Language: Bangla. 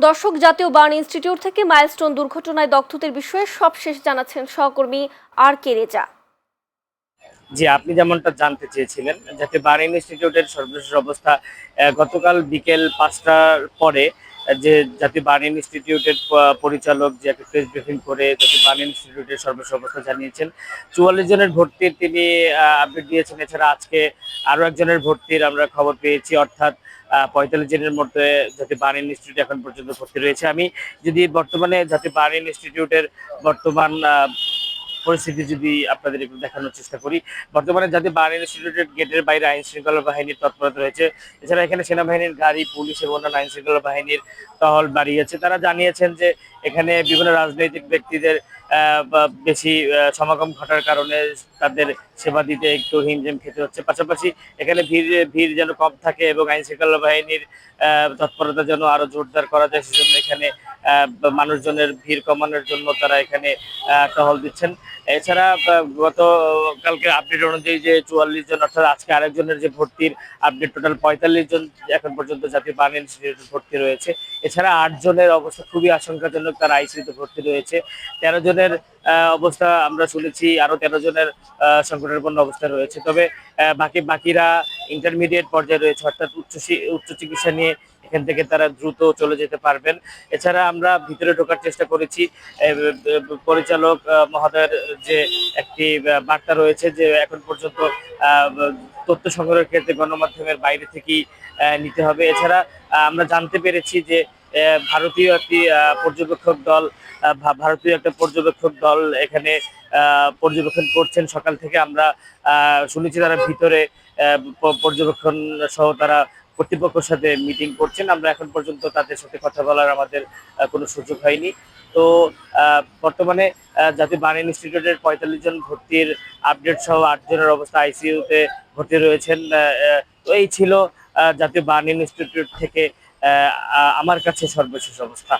দর্শক, জাতীয় বার্ন ইনস্টিটিউট থেকে মাইলস্টোন দুর্ঘটনায় দগ্ধদের বিষয়ে সবশেষ জানাচ্ছেন সহকর্মী আর কে রেজা। জি, আপনি যেমনটা জানতে চেয়েছিলেন, জাতীয় বার্ন ইনস্টিটিউটের সর্বশেষ অবস্থা গতকাল বিকেল ৫টার পরে যে জাতীয় বার্ন ইনস্টিটিউটের পরিচালক যে একটা প্রেস ব্রিফিং করে জাতীয় বার্ন ইনস্টিটিউটের সর্বশেষ অবস্থা জানিয়েছেন। ৪৪ জনের ভর্তির তিনি আপডেট দিয়েছেন। এছাড়া আজকে আরো একজনের ভর্তির আমরা খবর পেয়েছি, অর্থাৎ ৪৫ জনের মধ্যে জাতীয় বার্ন ইনস্টিটিউট এখন পর্যন্ত ভর্তি রয়েছে। আমি যদি বর্তমানে জাতীয় বার্ন ইনস্টিটিউটের বর্তমান পরিস্থিতি যদি আপনাদের একটু দেখানোর চেষ্টা করি। বর্তমানে জাতীয় বার্ন ইনস্টিটিউটের গেটের বাইরে আইন শৃঙ্খলা বাহিনীর তৎপরতা রয়েছে। এছাড়া এখানে সেনাবাহিনীর গাড়ি, পুলিশ এবং অন্যান্য আইন শৃঙ্খলা বাহিনীর টহল বাড়িয়েছে। তারা জানিয়েছেন যে এখানে বিভিন্ন রাজনৈতিক ব্যক্তিদের বেশি সমাগম ঘটার কারণে তাদের সেবা দিতে একটু হিমঝিম খেতে হচ্ছে। পাশাপাশি এখানে ভিড় যেন কম থাকে এবং আইন শৃঙ্খলা বাহিনীর তৎপরতা যেন আরো জোরদার করা যায়, সেজন্য এখানে মানুষজনের ভিড় কমানোর জন্য তারা এখানে টহল দিচ্ছেন। এছাড়া গতকালকে আপডেট অনুযায়ী যে ৪৪ জন, অর্থাৎ আজকে আরেকজনের যে ভর্তির আপডেট, টোটাল ৪৫ জন এখন পর্যন্ত জাতীয় বার্ন ইনস্টিটিউটে ভর্তি রয়েছে। এছাড়া ৮ জনের অবস্থা খুবই আশঙ্কাজনক, তারা আইসিইউতে ভর্তি রয়েছে। ১৩ জনের অবস্থা আমরা শুনেছি, আরো ১৩ জনের সংকটাপন্ন অবস্থা রয়েছে। তবে বাকিরা ইন্টারমিডিয়েট পর্যায়ে রয়েছে, অর্থাৎ উচ্চ চিকিৎসা নিয়ে এখান থেকে তারা দ্রুত চলে যেতে পারবেন। এছাড়া আমরা ভিতরে ঢোকার চেষ্টা করেছি। পরিচালক মহোদয়ের যে একটি বার্তা রয়েছে যে এখন পর্যন্ত তথ্য সংগ্রহের ক্ষেত্রে গণমাধ্যমের বাইরে থেকেই নিতে হবে। এছাড়া আমরা জানতে পেরেছি যে ভারতীয় একটি পর্যবেক্ষক দল এখানে পর্যবেক্ষণ করছেন সকাল থেকে। আমরা শুনেছি তারা ভিতরে পর্যবেক্ষণ সহ তারা কর্তৃপক্ষের সাথে মিটিং করছেন। আমরা এখন পর্যন্ত তাদের সাথে কথা বলার আমাদের কোনো সুযোগ হয়নি। তো বর্তমানে জাতীয় বার্ন ইনস্টিটিউটের ৪৫ জন ভর্তির আপডেট সহ ৮ জনের অবস্থা আইসিইউতে ভর্তি রয়েছেন। তো এই ছিল জাতীয় বার্ন ইনস্টিটিউট থেকে আমার কাছে সর্বশেষ অবস্থা।